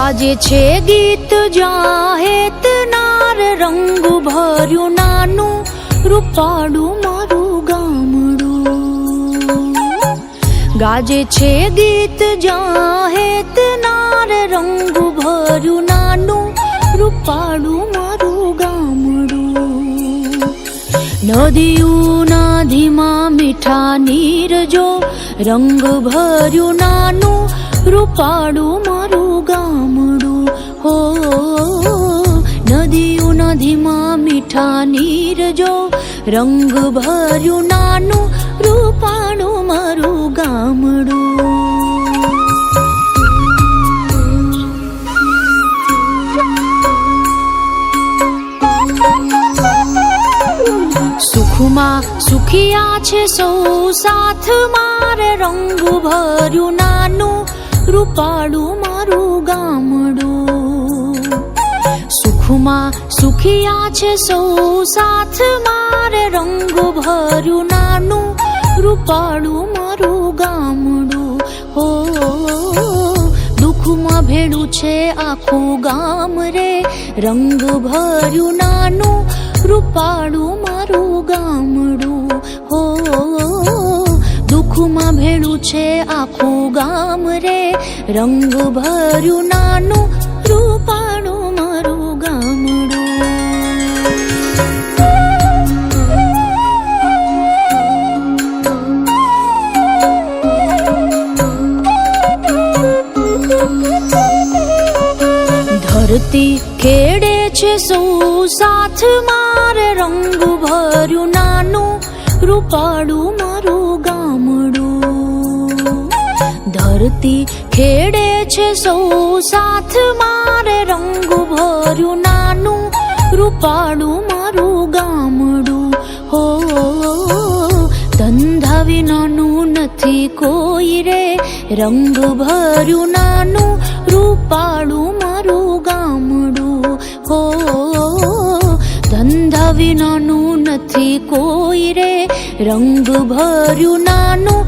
ગાજે છે ગીત જાહેત નાર રંગ ભર્યું નાનું રૂપાળું મારું ગામડું. ગાજે છે ગીત જાહેત નાર રંગ ભર્યું નાનું રૂપાળું મારું ગામડું. નદીઓના ધીમા મીઠા નીર જો રંગ ભર્યું નાનું રૂપાળું મારું ગામડું. હો નદીઓના ધીમા મીઠા નીર જો રંગ ભર્યું નાનું રૂપાળું મારું ગામડું. સુખમાં સુખિયા છે સૌ સાથ મારે રંગ ભર્યું નાનું રૂપાળું મારું ગામડું. સુખમાં સુખિયા છે સૌ સાથ મારે રંગ ભર્યું નાનું રૂપાળું મારું ગામડું. હો દુઃખમાં ભેળું છે આખું ગામ રે રંગ ભર્યું નાનું રૂપાળું મારું ગામડું. હો દુઃખમાં ભેળું છે આખું ગામ રે રંગ ભર્યું નાનું રૂપાળું મારું ગામડું. ધરતી ખેડે છે સૌ સાથ મારે રંગ ભર્યું નાનું રૂપાળું મારું ગામડું. ધરતી ખેડે છે સૌ સાથ મારે રંગ ભર્યું નાનું રૂપાળું મારું ગામડું. હો ધંધા વિનાનું નથી કોઈ રે રંગ ભર્યું નાનું રૂપાળું મારું ગામડું. હો ધંધા વિનાનું નથી કોઈ રે રંગ ભર્યું નાનું